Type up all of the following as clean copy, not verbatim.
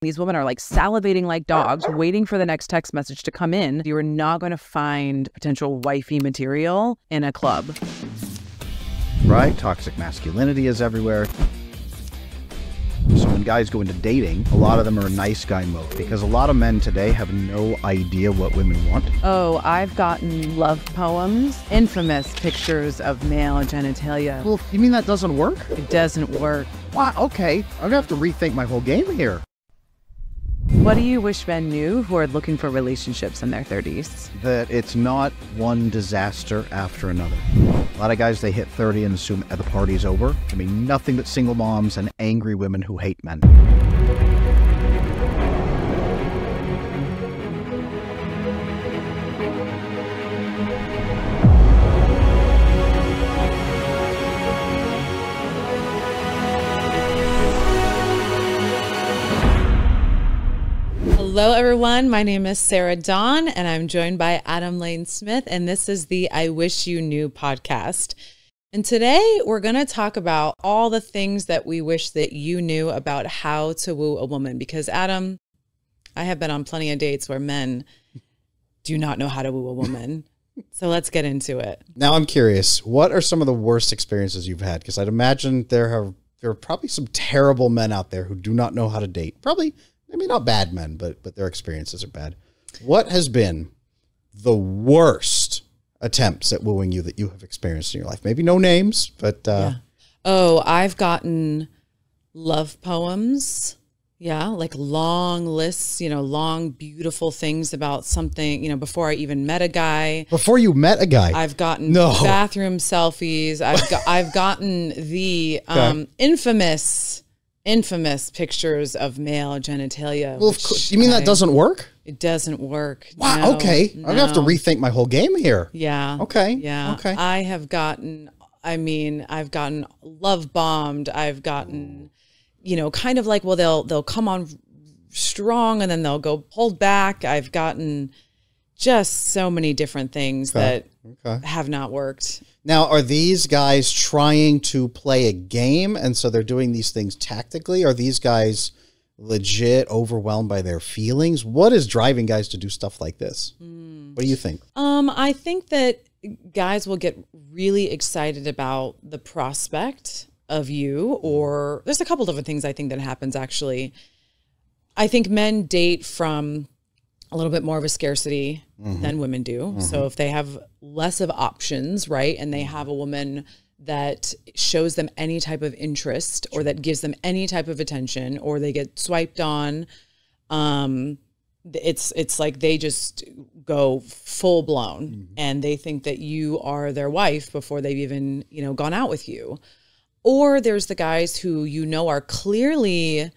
These women are like salivating like dogs, waiting for the next text message to come in. You are not going to find potential wifey material in a club. Right? Toxic masculinity is everywhere. So when guys go into dating, a lot of them are in nice guy mode because a lot of men today have no idea what women want. Oh, I've gotten love poems, infamous pictures of male genitalia. Well, you mean that doesn't work? It doesn't work. Wow, okay. I'm gonna have to rethink my whole game here. What do you wish men knew who are looking for relationships in their 30s? That it's not one disaster after another. A lot of guys, they hit 30 and assume the party's over. I mean, nothing but single moms and angry women who hate men. Hello, everyone. My name is Sarah Dawn, and I'm joined by Adam Lane Smith, and this is the I Wish You Knew podcast. And today we're going to talk about all the things that we wish that you knew about how to woo a woman. Because, Adam, I have been on plenty of dates where men do not know how to woo a woman. So let's get into it. Now, I'm curious, what are some of the worst experiences you've had? Because I'd imagine there are probably some terrible men out there who do not know how to date. Probably. I mean, not bad men, but their experiences are bad. What has been the worst attempts at wooing you that you have experienced in your life? Maybe no names, but... Yeah. Oh, I've gotten love poems. Yeah, like long lists, long, beautiful things about something, before I even met a guy. Before you met a guy? I've gotten bathroom selfies. I've gotten the infamous pictures of male genitalia. Well, of course. You mean that doesn't work? It doesn't work. Wow. No, okay. I'm going to have to rethink my whole game here. Yeah. Okay. Yeah. Okay. I've gotten love bombed. I've gotten, kind of like, well, they'll come on strong and then they'll go hold back. I've gotten just so many different things that have not worked. Now, are these guys trying to play a game, and so they're doing these things tactically? Are these guys legit overwhelmed by their feelings? What is driving guys to do stuff like this? What do you think? I think that guys will get really excited about the prospect of you, or there's a couple different things I think that happens, actually. I think men date from a little bit more of a scarcity than women do. So if they have less of options, right, and they have a woman that shows them any type of interest or that gives them any type of attention, or they get swiped on, it's like they just go full blown and they think that you are their wife before they've even, gone out with you. Or there's the guys who are clearly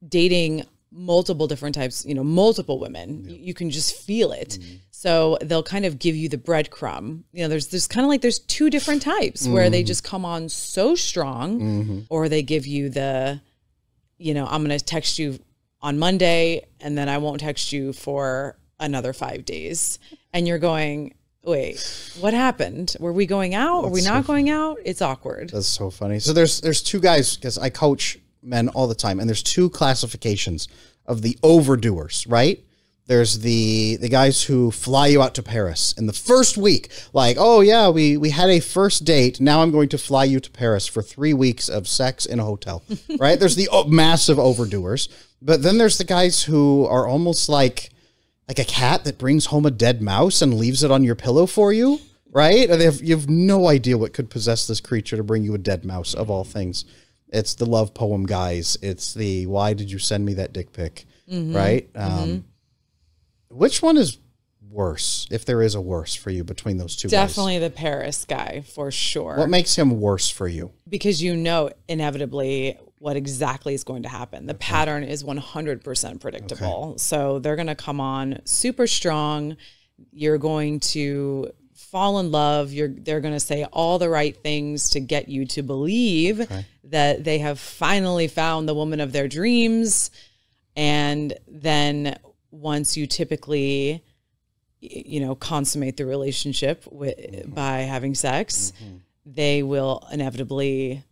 dating multiple different types, multiple women. You can just feel it. So they'll kind of give you the breadcrumb. There's kind of like, there's two different types where they just come on so strong, or they give you the, I'm going to text you on Monday and then I won't text you for another 5 days. And you're going, wait, what happened? Were we going out? Are we not going out? It's awkward. That's so funny. So there's two guys, because I coach men all the time, and there's two classifications of the overdoers, right? There's the guys who fly you out to Paris in the first week, like, oh yeah, we had a first date, now I'm going to fly you to Paris for 3 weeks of sex in a hotel, right? There's the massive overdoers. But then there's the guys who are almost like a cat that brings home a dead mouse and leaves it on your pillow for you, right? You have no idea what could possess this creature to bring you a dead mouse, of all things. It's the love poem guys. It's the, why did you send me that dick pic, right? Which one is worse, if there is a worse for you between those two guys? Definitely the Paris guy, for sure. What makes him worse for you? Because inevitably what exactly is going to happen. The pattern is 100% predictable. Okay. So they're going to come on super strong. You're going to fall in love. They're going to say all the right things to get you to believe that they have finally found the woman of their dreams. And then once you typically, consummate the relationship by having sex, they will inevitably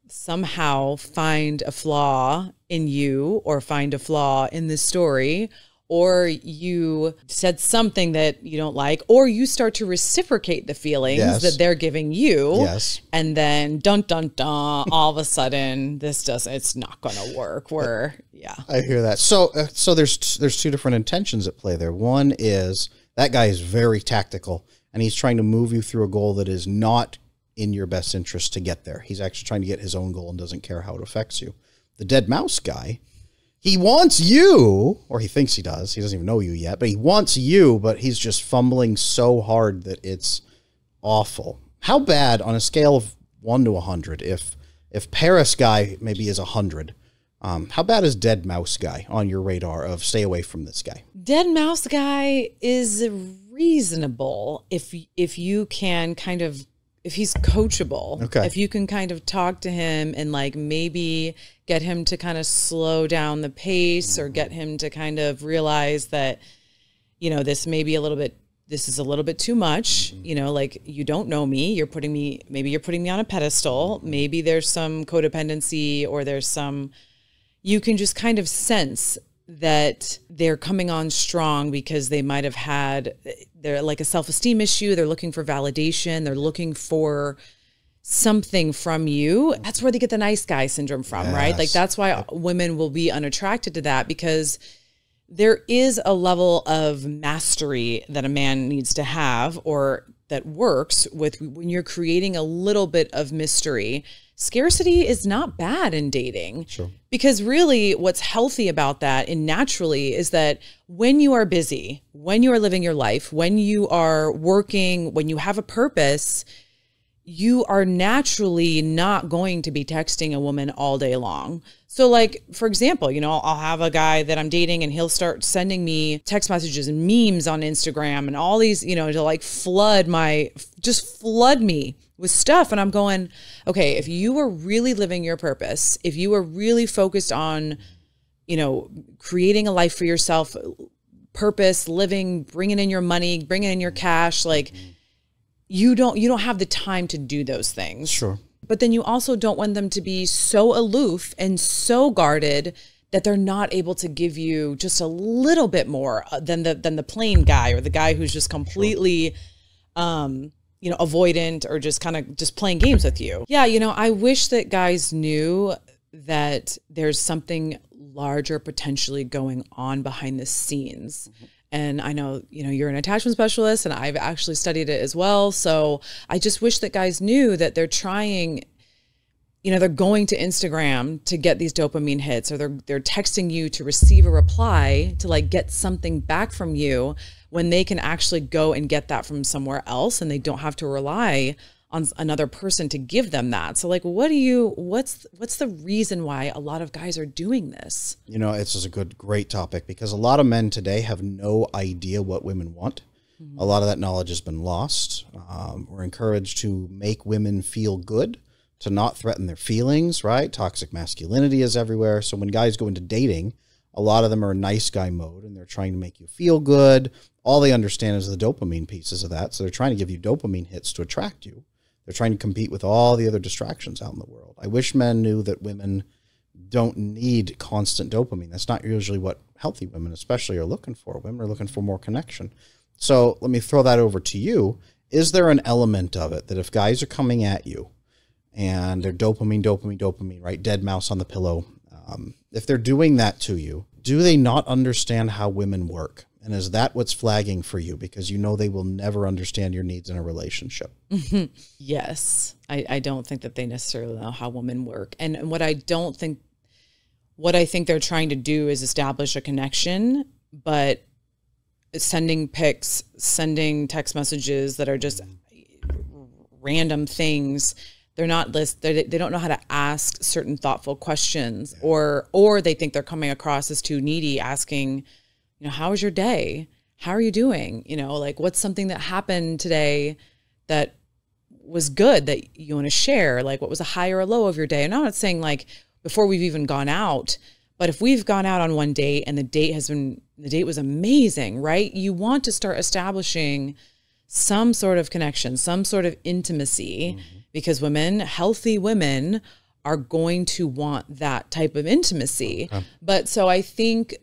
somehow find a flaw in you or find a flaw in the story, or you said something that you don't like, or you start to reciprocate the feelings that they're giving you. Yes. And then dun, dun, dun, all of a sudden it's not going to work. I hear that. So there's two different intentions at play there. One is that guy is very tactical and he's trying to move you through a goal that is not in your best interest to get there. He's actually trying to get his own goal and doesn't care how it affects you. The dead mouse guy, he wants you, or he thinks he does. He doesn't even know you yet, but he wants you, but he's just fumbling so hard that it's awful. How bad, on a scale of 1 to 100, if Paris guy maybe is 100, how bad is dead mouse guy on your radar of stay away from this guy? Dead mouse guy is reasonable if you can kind of, if he's coachable, if you can kind of talk to him and like maybe get him to kind of slow down the pace or get him to kind of realize that, you know, this is a little bit too much, you know, like you don't know me, maybe you're putting me on a pedestal. Maybe there's some codependency or you can just kind of sense that they're coming on strong because they might have they're like a self-esteem issue. They're looking for validation. They're looking for something from you. That's where they get the nice guy syndrome from, right? Like that's why women will be unattracted to that, because there is a level of mastery that a man needs to have, or that works with when you're creating a little bit of mystery. Scarcity is not bad in dating. Sure. Because really what's healthy about that and naturally is that when you are busy, when you are living your life, when you are working, when you have a purpose, you are naturally not going to be texting a woman all day long. So like, for example, you know, I'll have a guy that I'm dating and he'll start sending me text messages and memes on Instagram and all these, you know, to like flood me with stuff. And I'm going, okay, if you were really living your purpose, if you were really focused on, you know, creating a life for yourself, purpose, living, bringing in your money, bringing in your cash, like you don't have the time to do those things. Sure. But then you also don't want them to be so aloof and so guarded that they're not able to give you just a little bit more than the plain guy or the guy who's just completely, you know, avoidant or just kind of just playing games with you. Yeah, you know, I wish that guys knew that there's something larger potentially going on behind the scenes. And I know, you know, you're an attachment specialist and I've actually studied it as well. So I just wish that guys knew that they're trying, you know, they're going to Instagram to get these dopamine hits, or they're texting you to receive a reply to like get something back from you, when they can actually go and get that from somewhere else and they don't have to rely on another person to give them that. So like, what's the reason why a lot of guys are doing this? You know, it's just a great topic, because a lot of men today have no idea what women want. A lot of that knowledge has been lost. We're encouraged to make women feel good, to not threaten their feelings, right? Toxic masculinity is everywhere. So when guys go into dating, a lot of them are in nice guy mode and they're trying to make you feel good. All they understand is the dopamine pieces of that. So they're trying to give you dopamine hits to attract you. They're trying to compete with all the other distractions out in the world. I wish men knew that women don't need constant dopamine. That's not usually what healthy women especially are looking for. Women are looking for more connection. So let me throw that over to you. Is there an element of it that if guys are coming at you and they're dopamine, right? Dead mouse on the pillow. If they're doing that to you, do they not understand how women work? And is that what's flagging for you? Because you know they will never understand your needs in a relationship. Yes. I don't think that they necessarily know how women work. And what I think they're trying to do is establish a connection, but sending pics, sending text messages that are just random things. They're not they don't know how to ask certain thoughtful questions, or they think they're coming across as too needy, asking, you know, how was your day? How are you doing? You know, like what's something that happened today that was good that you want to share? Like what was a high or a low of your day? And I'm not saying like before we've even gone out, but if we've gone out on one date and the date was amazing, right? You want to start establishing some sort of connection, some sort of intimacy, because healthy women are going to want that type of intimacy. But so I think,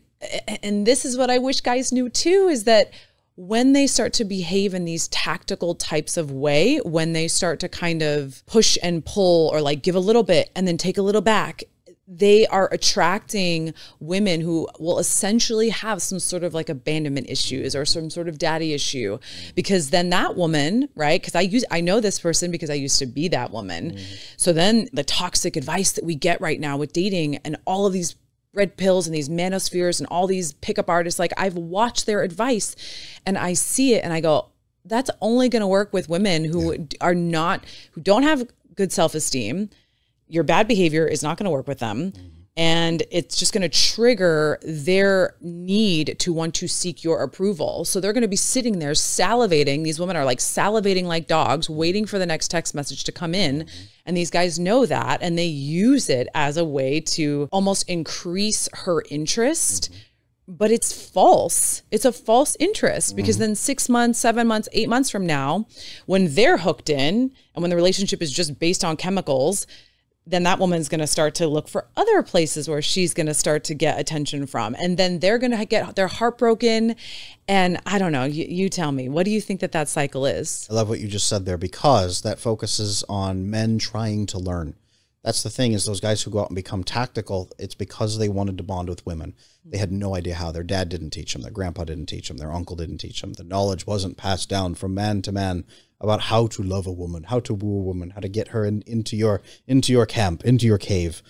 and this is what I wish guys knew too, is that when they start to behave in these tactical types of way, when they start to kind of push and pull or like give a little bit and then take a little back, they are attracting women who will essentially have some sort of like abandonment issues or some sort of daddy issue, because then that woman, right? Because I know this person because I used to be that woman. So then the toxic advice that we get right now with dating and all of these red pills and these manospheres and all these pickup artists, like I've watched their advice and I see it and I go, that's only going to work with women who are not, who don't have good self-esteem. Your bad behavior is not going to work with them. And it's just going to trigger their need to want to seek your approval. So they're going to be sitting there salivating. These women are like salivating like dogs, waiting for the next text message to come in. And these guys know that, and they use it as a way to almost increase her interest. But it's false. It's a false interest, because then 6 months, 7 months, 8 months from now, when they're hooked in and when the relationship is just based on chemicals, then that woman's going to start to look for other places where she's going to start to get attention from. And then they're going to get their heart broken. And I don't know, you tell me, what do you think that cycle is? I love what you just said there, because that focuses on men trying to learn. That's the thing, is those guys who go out and become tactical, it's because they wanted to bond with women. They had no idea how. Their dad didn't teach them. Their grandpa didn't teach them. Their uncle didn't teach them. The knowledge wasn't passed down from man to man about how to love a woman, how to woo a woman, how to get her into your camp, into your cave.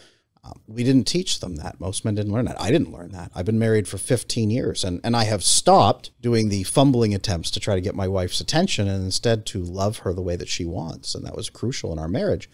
We didn't teach them that. Most men didn't learn that. I didn't learn that. I've been married for 15 years, and I have stopped doing the fumbling attempts to try to get my wife's attention and instead to love her the way that she wants. And that was crucial in our marriage.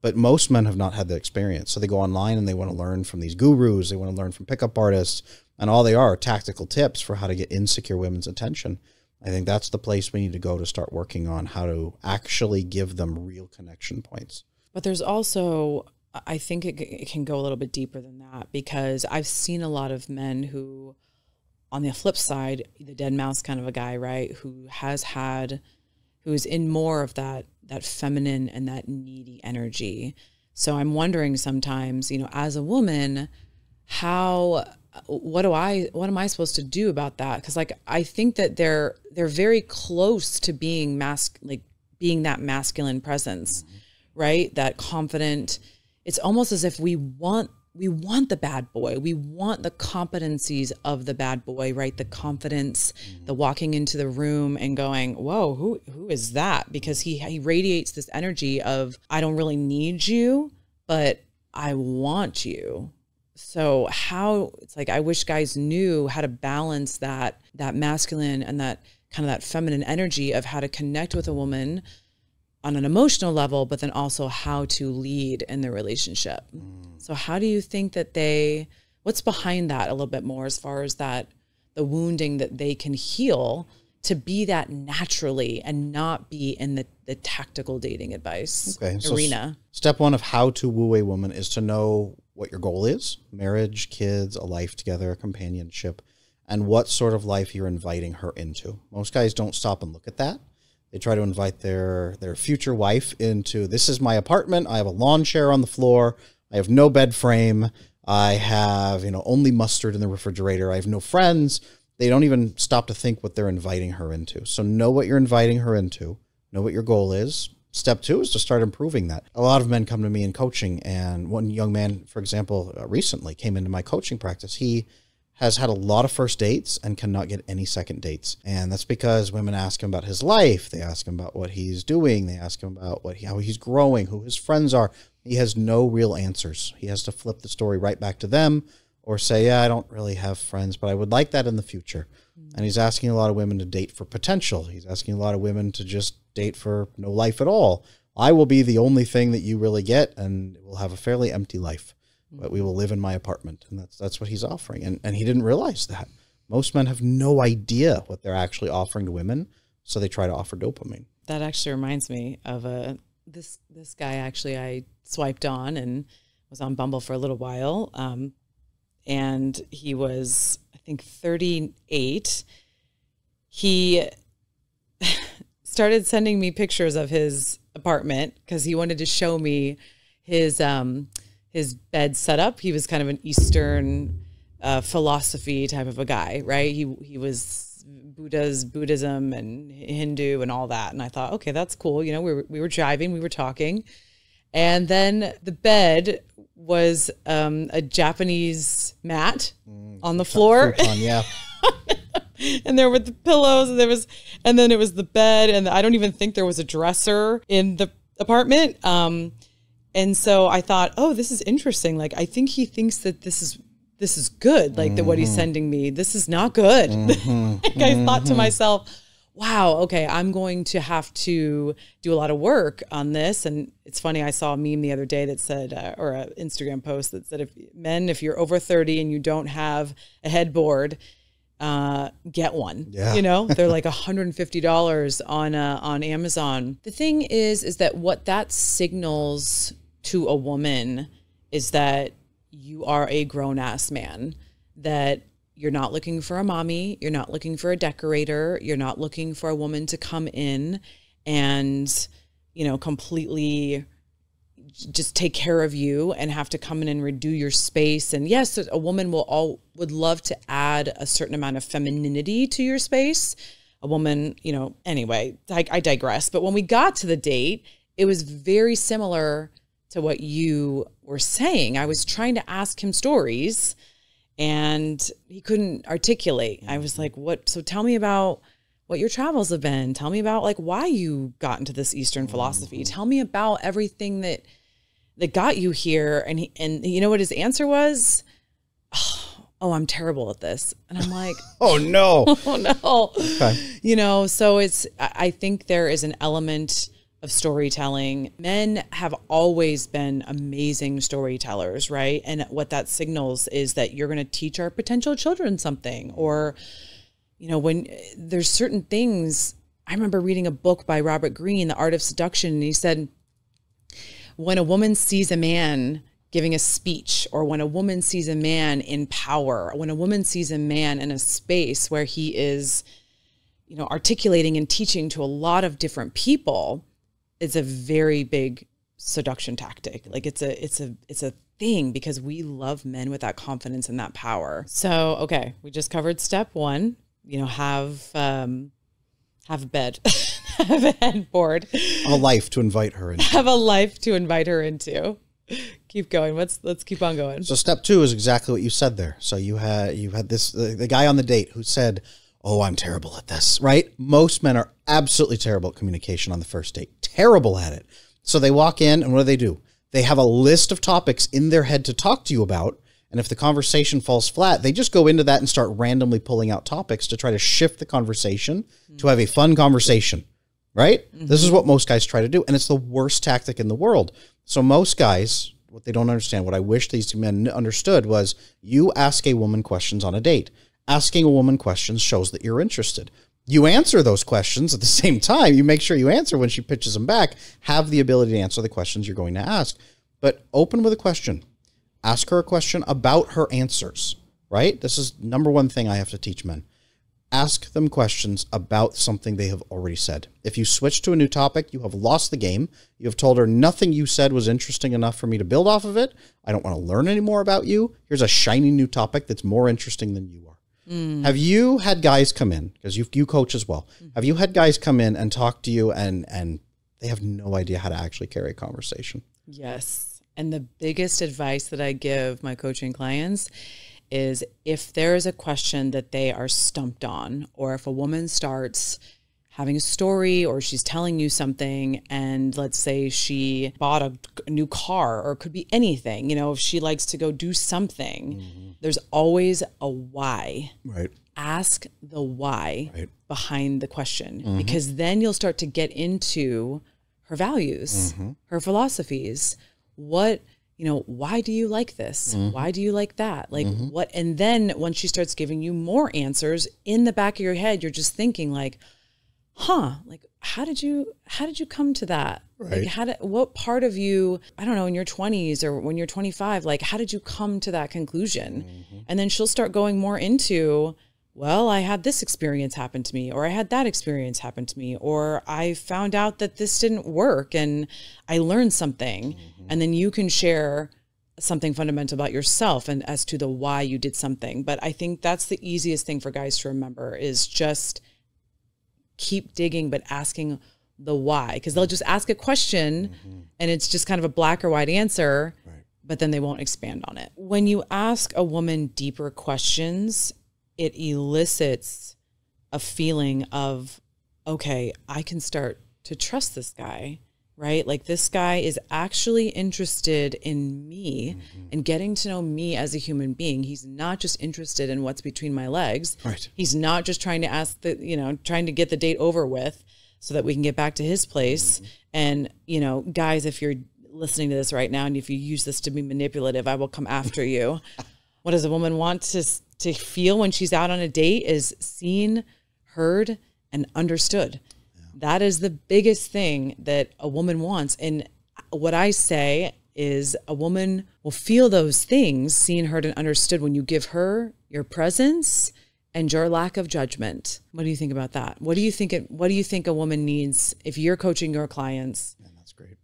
But most men have not had that experience. So they go online and they want to learn from these gurus. They want to learn from pickup artists. And all they are tactical tips for how to get insecure women's attention. I think that's the place we need to go to start working on how to actually give them real connection points. But there's also, I think it can go a little bit deeper than that, because I've seen a lot of men who, on the flip side, the dead mouse kind of a guy, right, who is in more of that feminine and that needy energy. So I'm wondering sometimes, as a woman, what am I supposed to do about that? Because like I think that they're very close to being being that masculine presence, right? That confident. It's almost as if we want the bad boy. We want the competencies of the bad boy, right? The confidence, the walking into the room and going, whoa, who is that? Because he radiates this energy of, I don't really need you, but I want you. So it's like, I wish guys knew how to balance that masculine and that kind of that feminine energy of how to connect with a woman on an emotional level, but then also how to lead in the relationship. So how do you think that what's behind that a little bit more, as far as the wounding that they can heal to be that naturally and not be in the tactical dating advice arena? So step one of how to woo a woman is to know what your goal is: marriage, kids, a life together, a companionship, and what sort of life you're inviting her into. Most guys don't stop and look at that. They try to invite their future wife into, this is my apartment. I have a lawn chair on the floor. I have no bed frame. I have, only mustard in the refrigerator. I have no friends. They don't even stop to think what they're inviting her into. So know what you're inviting her into. Know what your goal is. Step two is to start improving that. A lot of men come to me in coaching, and one young man, for example, recently came into my coaching practice. He has had a lot of first dates and cannot get any second dates. And that's because women ask him about his life. They ask him about what he's doing. They ask him about how he's growing, who his friends are. He has no real answers. He has to flip the story right back to them, or say, yeah, I don't really have friends, but I would like that in the future. And he's asking a lot of women to date for potential. He's asking a lot of women to just date for no life at all. I will be the only thing that you really get, and we'll have a fairly empty life. But we will live in my apartment. And that's what he's offering. And he didn't realize that. Most men have no idea what they're actually offering to women, so they try to offer dopamine. That actually reminds me of this guy actually I swiped on and was on Bumble for a little while. And he was, I think, 38. He started sending me pictures of his apartment because he wanted to show me his his bed setup. He was kind of an Eastern philosophy type of a guy, right? He was Buddhism and Hindu and all that. And I thought, okay, that's cool. You know, we were jiving, we were talking. And then the bed was a Japanese mat on the floor. Yeah. And there were the pillows, and then it was the bed, and I don't even think there was a dresser in the apartment. And so I thought, oh, this is interesting. Like, I think he thinks that this is good. Like what he's sending me, this is not good. Like, I thought to myself, wow, okay, I'm going to have to do a lot of work on this. And it's funny, I saw a meme the other day that said, or an Instagram post that said, if you're over 30 and you don't have a headboard, get one. Yeah. You know, they're like $150 on Amazon. The thing is that what that signals to a woman is that you are a grown-ass man, that you're not looking for a mommy, you're not looking for a decorator, you're not looking for a woman to come in and, you know, completely just take care of you and have to come in and redo your space. And yes, a woman would love to add a certain amount of femininity to your space. A woman, you know, anyway, I digress. But when we got to the date, it was very similar to what you were saying. I was trying to ask him stories and he couldn't articulate. I was like, what? So tell me about what your travels have been. Tell me about like why you got into this Eastern philosophy. Tell me about everything that got you here. And you know what his answer was? Oh, I'm terrible at this. And I'm like, oh no. Oh no. Okay. You know, so I think there is an element of storytelling. Men have always been amazing storytellers, right? And what that signals is that you're going to teach our potential children something. Or, you know, when there's certain things, I remember reading a book by Robert Greene, The Art of Seduction, and he said, when a woman sees a man giving a speech, or when a woman sees a man in power, when a woman sees a man in a space where he is, you know, articulating and teaching to a lot of different people, it's a very big seduction tactic. Like it's a thing, because we love men with that confidence and that power. So, okay, we just covered step one, you know, have a bed, have a headboard, A life to invite her into. have a life to invite her into. Keep going. Let's keep on going. So step two is exactly what you said there. So you had this, the guy on the date who said, oh, I'm terrible at this, right? Most men are absolutely terrible at communication on the first date. Terrible at it. So they walk in and what do? They have a list of topics in their head to talk to you about. And if the conversation falls flat, they just go into that and start randomly pulling out topics to try to shift the conversation to have a fun conversation, right? This is what most guys try to do. And it's the worst tactic in the world. So most guys, what they don't understand, what I wish these men understood was, you ask a woman questions on a date. Asking a woman questions shows that you're interested. You answer those questions at the same time. You make sure you answer when she pitches them back. Have the ability to answer the questions you're going to ask. But open with a question. Ask her a question about her answers, right? This is number one thing I have to teach men. Ask them questions about something they have already said. If you switch to a new topic, you have lost the game. You have told her nothing you said was interesting enough for me to build off of it. I don't want to learn any more about you. Here's a shiny new topic that's more interesting than you are. Have you had guys come in, because you coach as well, have you had guys come in and talk to you and they have no idea how to actually carry a conversation? Yes. And the biggest advice that I give my coaching clients is, if there is a question that they are stumped on, or if a woman starts having a story or she's telling you something, and let's say she bought a new car, or it could be anything, you know, if she likes to go do something, there's always a why. Right. Ask the why behind the question, because then you'll start to get into her values, her philosophies. What, you know, why do you like this? Why do you like that? Like what? And then when she starts giving you more answers, in the back of your head, you're just thinking like, like, how did you come to that? Right. Like, what part of you, I don't know, in your 20s or when you're 25, like, how did you come to that conclusion? And then she'll start going more into, well, I had this experience happen to me, or I had that experience happen to me, or I found out that this didn't work and I learned something. And then you can share something fundamental about yourself and as to the why you did something. But I think that's the easiest thing for guys to remember is just keep digging, but asking the why, because they'll just ask a question and it's just kind of a black or white answer, but then they won't expand on it. When you ask a woman deeper questions, it elicits a feeling of, okay, I can start to trust this guy, right? Like this guy is actually interested in me and getting to know me as a human being. He's not just interested in what's between my legs. Right. He's not just trying to ask trying to get the date over with so that we can get back to his place. And, guys, if you're listening to this right now and if you use this to be manipulative, I will come after you. What does a woman want to feel when she's out on a date is seen, heard, and understood. That is the biggest thing that a woman wants. And what I say is a woman will feel those things, seen, heard, and understood when you give her your presence and your lack of judgment. What do you think about that? What do you think a woman needs if you're coaching your clients? Man, that's great.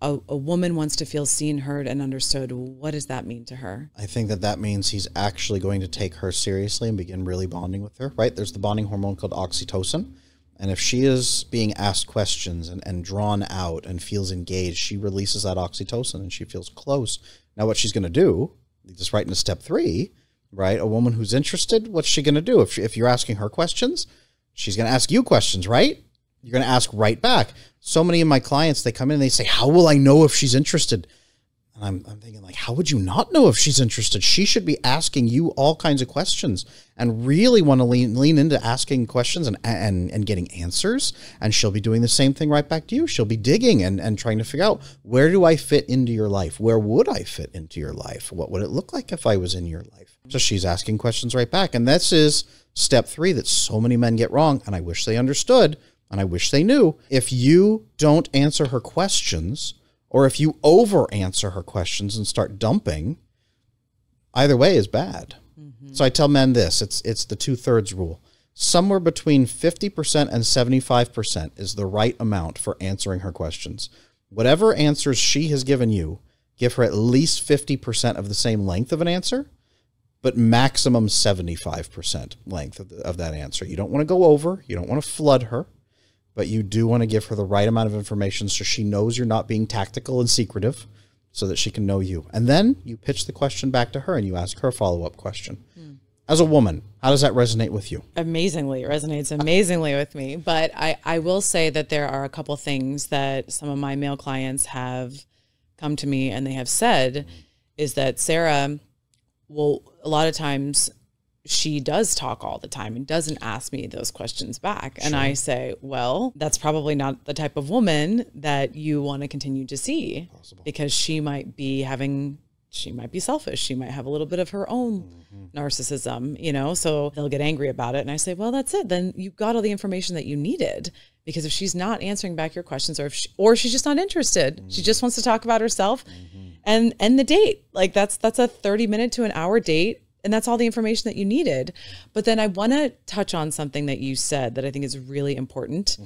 A woman wants to feel seen, heard, and understood. What does that mean to her? I think that means he's actually going to take her seriously and begin really bonding with her, right? There's the bonding hormone called oxytocin. And if she is being asked questions and drawn out and feels engaged, she releases that oxytocin and she feels close. Now, what she's going to do, just right into step 3, right? A woman who's interested, what's she going to do? If you're asking her questions, she's going to ask you questions, right? You're going to ask right back. So many of my clients, they come in and they say, how will I know if she's interested? And I'm thinking, like, how would you not know if she's interested? She should be asking you all kinds of questions and really want to lean into asking questions and getting answers. And she'll be doing the same thing right back to you. She'll be digging and trying to figure out, where do I fit into your life? Where would I fit into your life? What would it look like if I was in your life? So she's asking questions right back. And this is step 3 that so many men get wrong. And I wish they understood and I wish they knew. If you don't answer her questions, or if you over answer her questions and start dumping, either way is bad. So I tell men this, it's the 2/3 rule. Somewhere between 50% and 75% is the right amount for answering her questions. Whatever answers she has given you, give her at least 50% of the same length of an answer, but maximum 75% length of that answer. You don't want to go over, you don't want to flood her, but you do want to give her the right amount of information so she knows you're not being tactical and secretive so that she can know you. And then you pitch the question back to her and you ask her a follow-up question. As a woman, how does that resonate with you? Amazingly. It resonates amazingly with me. But I will say that there are a couple things that some of my male clients have come to me and they have said is that Sarah, well, a lot of times she does talk all the time and doesn't ask me those questions back. And I say, well, that's probably not the type of woman that you want to continue to see. Because she might be selfish. She might have a little bit of her own narcissism, so they'll get angry about it. And I say, well, that's it. Then you got all the information that you needed, because if she's not answering back your questions or she's just not interested, she just wants to talk about herself and end the date. Like that's a 30-minute to an hour date. And that's all the information that you needed. But then I want to touch on something that you said that I think is really important.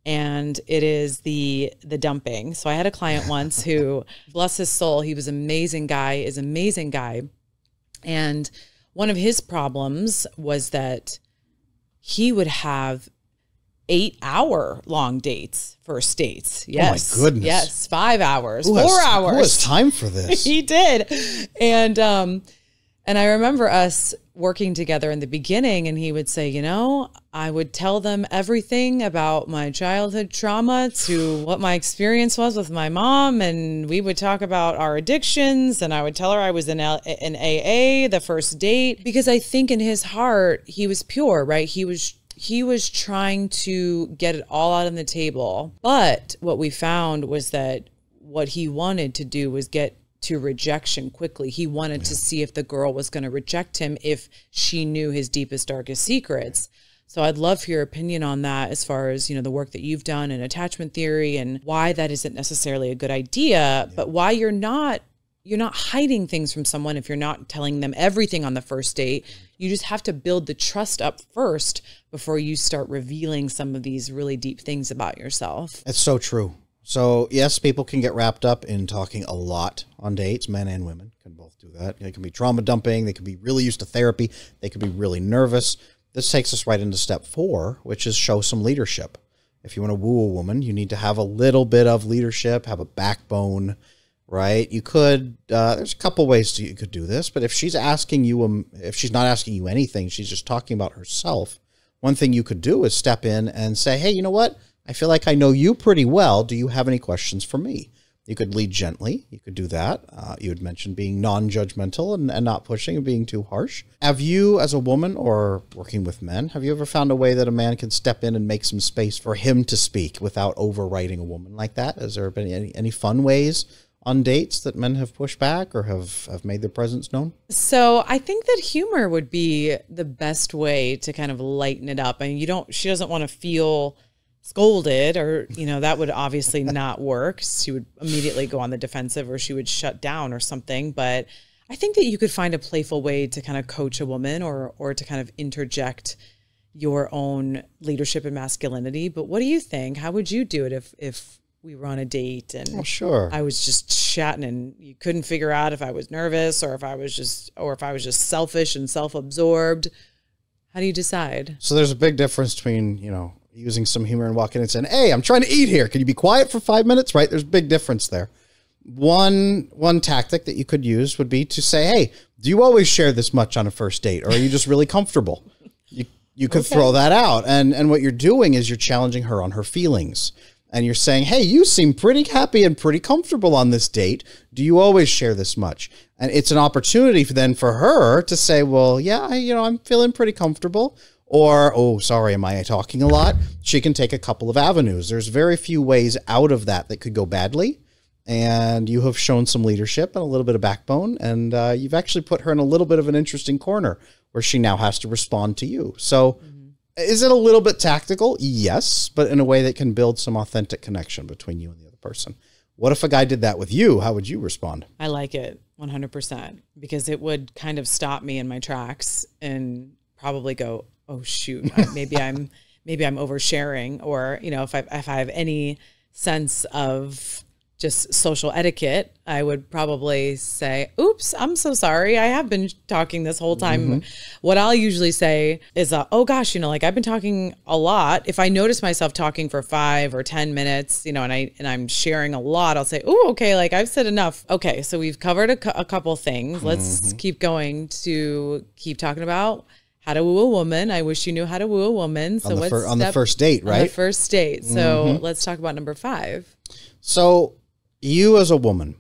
And it is the dumping. So I had a client once who, bless his soul, he was an amazing guy. And one of his problems was that he would have 8-hour-long dates, first dates. Yes. Oh my goodness. Yes. 5 hours, 4 hours. Who has time for this? He did. And I remember us working together in the beginning, and he would say, I would tell them everything about my childhood trauma to what my experience was with my mom. And we would talk about our addictions, and I would tell her I was in AA, the first date, because I think in his heart, he was pure, right? He was trying to get it all out on the table. But what we found was that what he wanted to do was get to rejection quickly. He wanted to see if the girl was going to reject him if she knew his deepest, darkest secrets. So I'd love for your opinion on that, as far as, the work that you've done in attachment theory and why that isn't necessarily a good idea, but why you're not hiding things from someone if you're not telling them everything on the first date. You just have to build the trust up first before you start revealing some of these really deep things about yourself. It's so true. So, yes, people can get wrapped up in talking a lot on dates. Men and women can both do that. They can be trauma dumping. They can be really used to therapy. They can be really nervous. This takes us right into step 4, which is show some leadership. If you want to woo a woman, you need to have a little bit of leadership, have a backbone, right? You could, there's a couple ways you could do this, but if she's asking you, if she's not asking you anything, she's just talking about herself, one thing you could do is step in and say, hey, you know what? I feel like I know you pretty well. Do you have any questions for me? You could lead gently. You could do that. You had mentioned being non-judgmental and not pushing and being too harsh. Have you, as a woman or working with men, have you ever found a way that a man can step in and make some space for him to speak without overriding a woman like that? Has there been any fun ways on dates that men have pushed back or have made their presence known? So I think that humor would be the best way to kind of lighten it up. I mean, she doesn't want to feel scolded or, that would obviously not work. She would immediately go on the defensive or she would shut down or something. But I think that you could find a playful way to kind of coach a woman or to kind of interject your own leadership and masculinity. But what do you think? How would you do it if we were on a date and sure, I was just chatting and you couldn't figure out if I was nervous or if I was just selfish and self-absorbed? How do you decide? So there's a big difference between, using some humor and walking in and saying, hey, I'm trying to eat here. Can you be quiet for 5 minutes? Right? There's a big difference there. One tactic that you could use would be to say, hey, do you always share this much on a first date? Or are you just really comfortable? You could throw that out. And what you're doing is you're challenging her on her feelings. And you're saying, hey, you seem pretty happy and pretty comfortable on this date. Do you always share this much? And it's an opportunity then for her to say, well, yeah, I'm feeling pretty comfortable. Or, oh, sorry, am I talking a lot? She can take a couple of avenues. There's very few ways out of that could go badly. And you have shown some leadership and a little bit of backbone. And you've actually put her in a little bit of an interesting corner where she now has to respond to you. So is it a little bit tactical? Yes, but in a way that can build some authentic connection between you and the other person. What if a guy did that with you? How would you respond? I like it 100% because it would kind of stop me in my tracks and probably go, oh shoot, maybe I'm oversharing, or if I have any sense of just social etiquette, I would probably say, oops, I'm so sorry. I have been talking this whole time. What I'll usually say is, oh gosh, I've been talking a lot. If I notice myself talking for 5 or 10 minutes, and I'm sharing a lot, I'll say, oh, okay, I've said enough. Okay, so we've covered a couple things. Let's keep going to keep talking about how to woo a woman. I wish you knew how to woo a woman. So on the first date, right? On the first date. So let's talk about number 5. So you as a woman,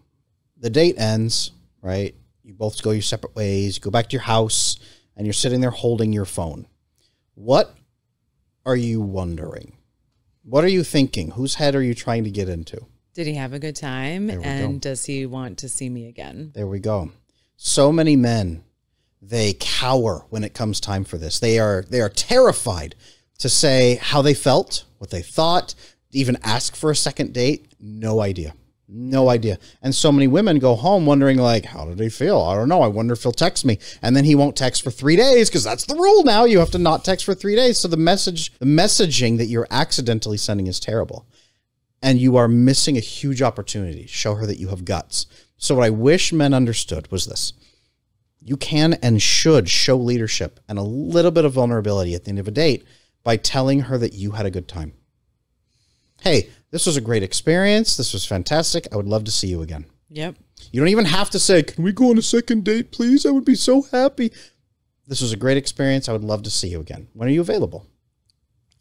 the date ends, right? You both go your separate ways. You go back to your house and you're sitting there holding your phone. What are you wondering? What are you thinking? Whose head are you trying to get into? Did he have a good time? And does he want to see me again? There we go. So many men, they cower when it comes time for this. They are terrified to say how they felt, what they thought, even ask for a second date. No idea. No idea. And so many women go home wondering, how did he feel? I don't know. I wonder if he'll text me. And then he won't text for 3 days because that's the rule now. You have to not text for 3 days. So the messaging that you're accidentally sending is terrible. And you are missing a huge opportunity to show her that you have guts. So what I wish men understood was this. You can and should show leadership and a little bit of vulnerability at the end of a date by telling her that you had a good time. Hey, this was a great experience. This was fantastic. I would love to see you again. Yep. You don't even have to say, can we go on a second date, please? I would be so happy. This was a great experience. I would love to see you again. When are you available?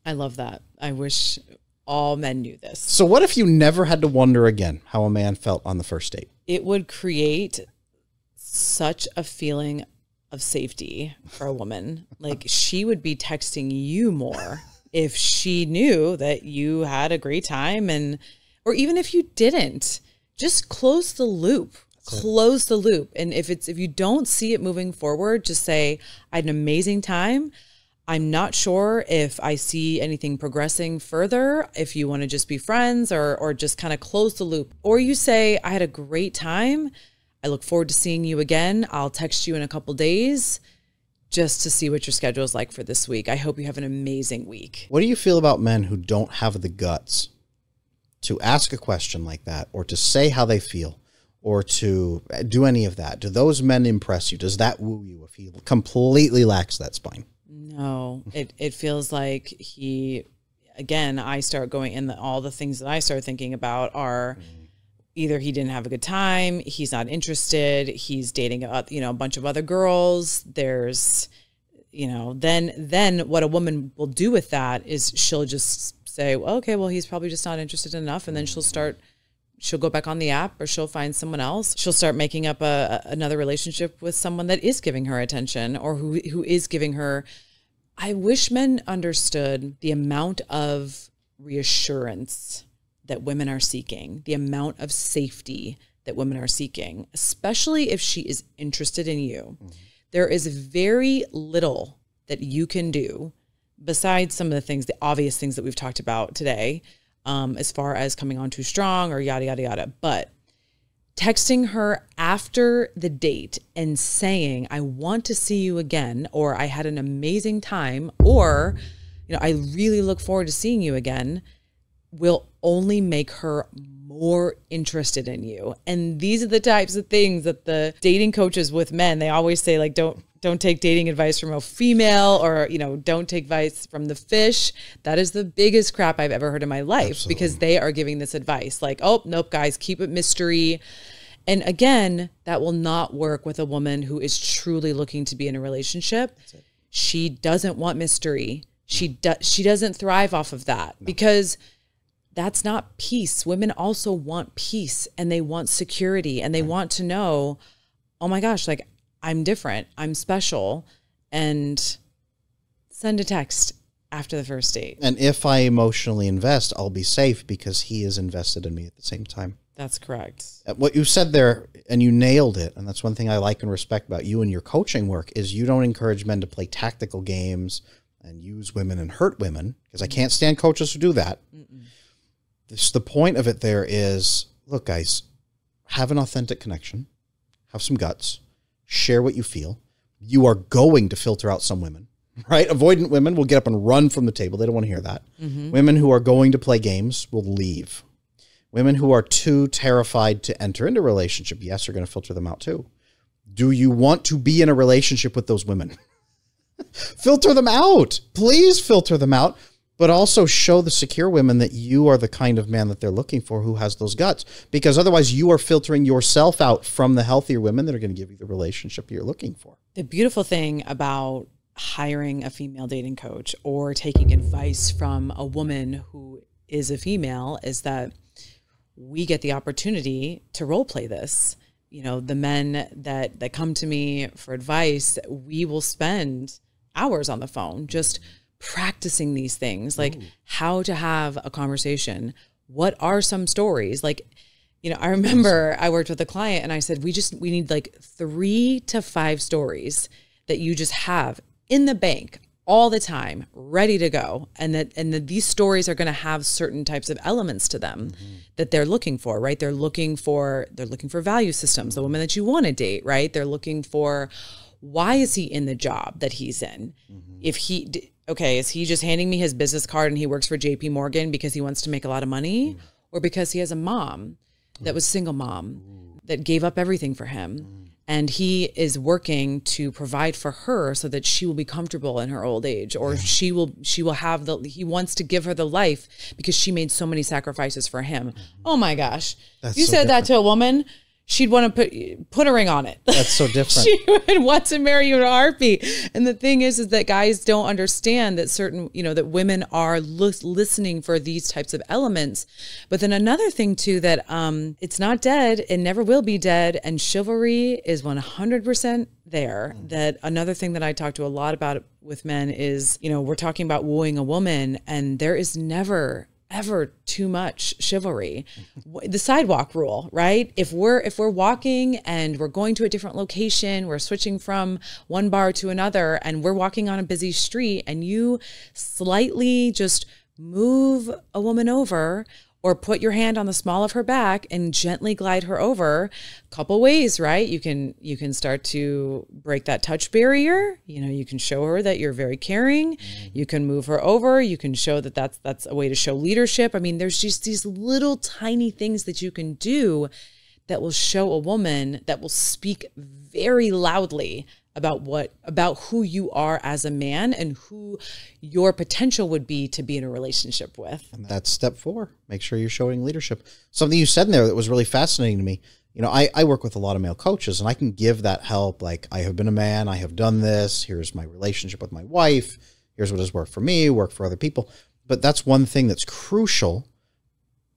I love that. I wish all men knew this. So what if you never had to wonder again how a man felt on the first date? It would create such a feeling of safety for a woman. She would be texting you more if she knew that you had a great time, or even if you didn't, just close the loop. Close the loop. And if you don't see it moving forward, just say, I had an amazing time. I'm not sure if I see anything progressing further, if you want to just be friends or just kind of close the loop. Or you say, I had a great time. I look forward to seeing you again. I'll text you in a couple days just to see what your schedule is like for this week. I hope you have an amazing week. What do you feel about men who don't have the guts to ask a question like that, or to say how they feel, or to do any of that? Do those men impress you? Does that woo you if he completely lacks that spine? No, it feels like again, I start going in all the things that I start thinking about are either he didn't have a good time, he's not interested, he's dating a bunch of other girls. There's, then what a woman will do with that is she'll just say, well, okay, well, he's probably just not interested enough. And then she'll go back on the app, or she'll find someone else. She'll start making up another relationship with someone that is giving her attention, or who is giving her. I wish men understood the amount of reassurance that women are seeking, the amount of safety that women are seeking, especially if she is interested in you. Mm-hmm. There is very little that you can do besides some of the obvious things that we've talked about today, as far as coming on too strong or yada, yada, yada. But texting her after the date and saying, I want to see you again, or I had an amazing time, or, I really look forward to seeing you again, will only make her more interested in you. And these are the types of things that the dating coaches with men, they always say, like, don't take dating advice from a female, or, don't take advice from the fish. That is the biggest crap I've ever heard in my life. Absolutely. Because they are giving this advice like, oh, nope, guys, keep it mystery. And again, that will not work with a woman who is truly looking to be in a relationship. She doesn't want mystery. She doesn't thrive off of that, because that's not peace. Women also want peace, and they want security, and they want to know, oh my gosh, like, I'm different, I'm special, and send a text after the first date. And if I emotionally invest, I'll be safe because he is invested in me at the same time. That's correct. What you said there, and you nailed it, and that's one thing I like and respect about you and your coaching work, is you don't encourage men to play tactical games and use women and hurt women, because I can't stand coaches who do that. The point of it there is, look, guys, have an authentic connection, have some guts, share what you feel. You are going to filter out some women, right? Avoidant women will get up and run from the table. They don't want to hear that. Mm-hmm. Women who are going to play games will leave. Women who are too terrified to enter into a relationship, yes, are going to filter them out too. Do you want to be in a relationship with those women? Filter them out. Please filter them out. But also show the secure women that you are the kind of man that they're looking for, who has those guts. Because otherwise you are filtering yourself out from the healthier women that are going to give you the relationship you're looking for. The beautiful thing about hiring a female dating coach or taking advice from a woman who is a female is that we get the opportunity to role play this. The men that come to me for advice, we will spend hours on the phone just practicing these things, like how to have a conversation. What are some stories? Like, I remember I worked with a client and I said, we need like 3 to 5 stories that you just have in the bank all the time, ready to go. And that these stories are going to have certain types of elements to them that they're looking for, right? They're looking for value systems, the woman that you want to date, right? They're looking for, why is he in the job that he's in? Is he just handing me his business card and he works for JP Morgan because he wants to make a lot of money? Or because he has a mom that was single mom that gave up everything for him? And he is working to provide for her so that she will be comfortable in her old age, or he wants to give her the life because she made so many sacrifices for him. Oh my gosh. That's you so said different. That to a woman, she'd want to put a ring on it. That's so different. She would want to marry you in a heartbeat. And the thing is that guys don't understand that that women are listening for these types of elements. But then another thing too, that it's not dead and never will be dead. And chivalry is 100% there. That another thing that I talk to a lot about with men is, we're talking about wooing a woman, and there is never ever too much chivalry. The sidewalk rule, right? If we're walking and we're going to a different location, we're switching from one bar to another, and we're walking on a busy street, and you slightly just move a woman over, or put your hand on the small of her back and gently glide her over. Couple ways, right? You can start to break that touch barrier. You know, you can show her that you're very caring. You can move her over. You can show that that's a way to show leadership. I mean, there's just these little tiny things that you can do that will show a woman, that will speak very loudly about who you are as a man and who your potential would be to be in a relationship with. And that's step 4. Make sure you're showing leadership. Something you said in there that was really fascinating to me. You know, I work with a lot of male coaches, and I can give that help. Like, I have been a man, I have done this. Here's my relationship with my wife. Here's what has worked for me, worked for other people. But that's one thing that's crucial,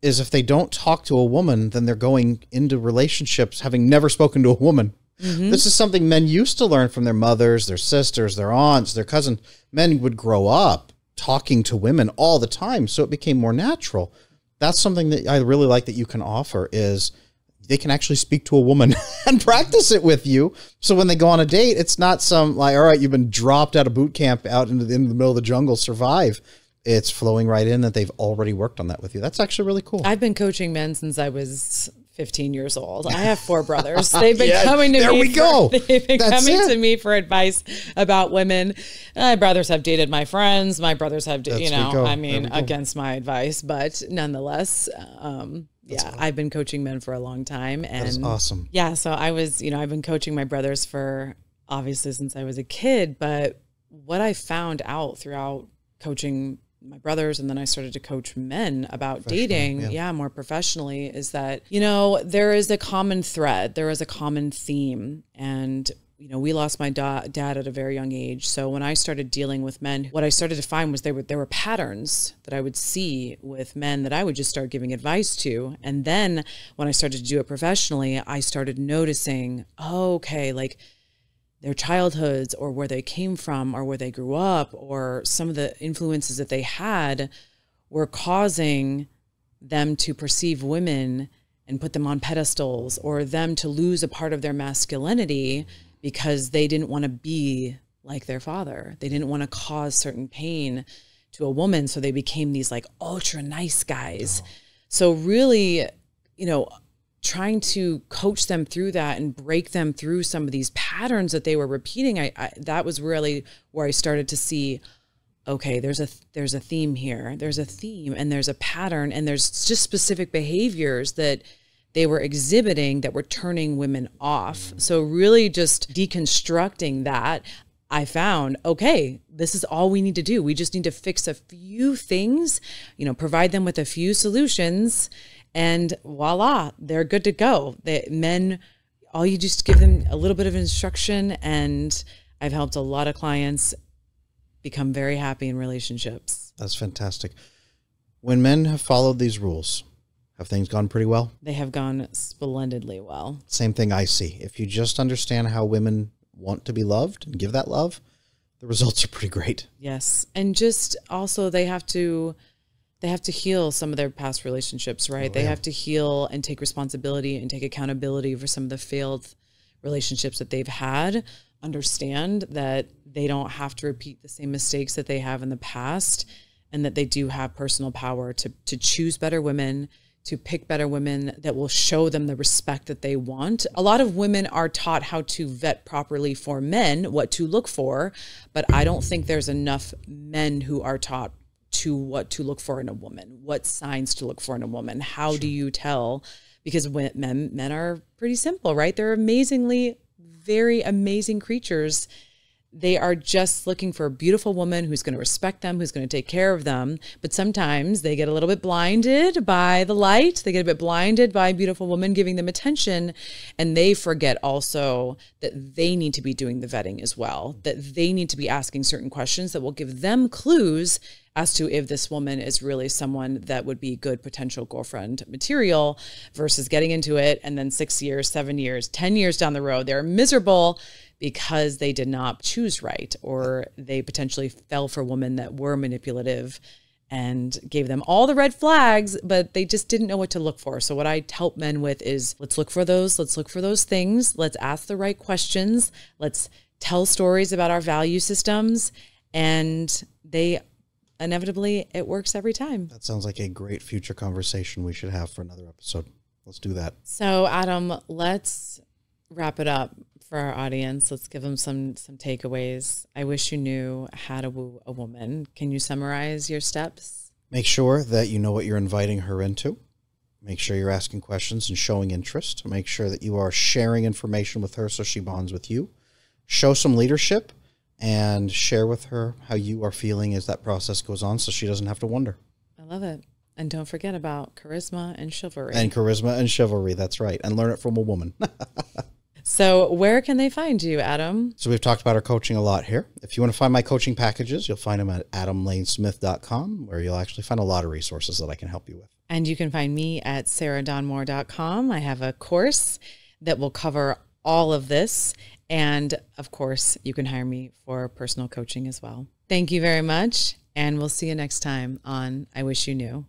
is if they don't talk to a woman, then they're going into relationships having never spoken to a woman. Mm-hmm. This is something men used to learn from their mothers, their sisters, their aunts, their cousins. Men would grow up talking to women all the time, so it became more natural. That's something that I really like that you can offer, is they can actually speak to a woman and practice it with you. So when they go on a date, it's not some like, all right, you've been dropped out of boot camp out into the middle of the jungle, survive. It's flowing right in that they've already worked on that with you. That's actually really cool. I've been coaching men since I was 15 years old. I have 4 brothers. They've been coming to me. They've been coming to me for advice about women. My brothers have dated my friends. My brothers have, against my advice, but nonetheless, I've been coaching men for a long time. And that's awesome. Yeah. So I've been coaching my brothers for obviously since I was a kid, but what I found out throughout coaching my brothers, and then I started to coach men about dating, more professionally, is that, there is a common thread, there is a common theme. And, we lost my dad at a very young age. So when I started dealing with men, what I started to find was there were patterns that I would see with men that I would just start giving advice to. And then when I started to do it professionally, I started noticing, like their childhoods, or where they came from, or where they grew up, or some of the influences that they had were causing them to perceive women and put them on pedestals, or them to lose a part of their masculinity because they didn't want to be like their father. They didn't want to cause certain pain to a woman. So they became these like ultra nice guys. So really, trying to coach them through that and break them through some of these patterns that they were repeating, that was really where I started to see, okay, there's a theme here. There's a theme, and there's a pattern, and there's just specific behaviors that they were exhibiting that were turning women off. So really just deconstructing that, I found, okay, this is all we need to do. We just need to fix a few things, provide them with a few solutions, and voila, they're good to go. All you just give them a little bit of instruction, and I've helped a lot of clients become very happy in relationships. That's fantastic. When men have followed these rules, have things gone pretty well? They have gone splendidly well. Same thing I see. If you just understand how women want to be loved and give that love, the results are pretty great. Yes. And just also they have to heal some of their past relationships, right? They have to heal and take responsibility and take accountability for some of the failed relationships that they've had. Understand that they don't have to repeat the same mistakes that they have in the past, and that they do have personal power to choose better women, to pick better women that will show them the respect that they want. A lot of women are taught how to vet properly for men, what to look for, but I don't think there's enough men who are taught to what to look for in a woman, what signs to look for in a woman. How do you tell? Because when men are pretty simple, right? They're very amazing creatures. They are just looking for a beautiful woman who's going to respect them, who's going to take care of them. But sometimes they get a little bit blinded by the light. They get a bit blinded by a beautiful woman giving them attention. And they forget also that they need to be doing the vetting as well, that they need to be asking certain questions that will give them clues as to if this woman is really someone that would be good potential girlfriend material, versus getting into it and then 6 years, 7 years, 10 years down the road, they're miserable because they did not choose right, or they potentially fell for women that were manipulative and gave them all the red flags, but they just didn't know what to look for. So what I help men with is, let's look for those things. Let's ask the right questions. Let's tell stories about our value systems. And inevitably it works every time. That sounds like a great future conversation we should have for another episode. Let's do that. So Adam, let's wrap it up for our audience. Let's give them some takeaways. I wish you knew how to woo a woman. Can you summarize your steps? Make sure that you know what you're inviting her into. Make sure you're asking questions and showing interest. Make sure that you are sharing information with her so she bonds with you. Show some leadership and share with her how you are feeling as that process goes on so she doesn't have to wonder. I love it. And don't forget about charisma and chivalry. And charisma and chivalry, that's right. And learn it from a woman. So where can they find you, Adam? So we've talked about our coaching a lot here. If you want to find my coaching packages, you'll find them at adamlanesmith.com, where you'll actually find a lot of resources that I can help you with. And you can find me at sarahdonmore.com. I have a course that will cover all of this. And of course, you can hire me for personal coaching as well. Thank you very much. And we'll see you next time on I Wish You Knew.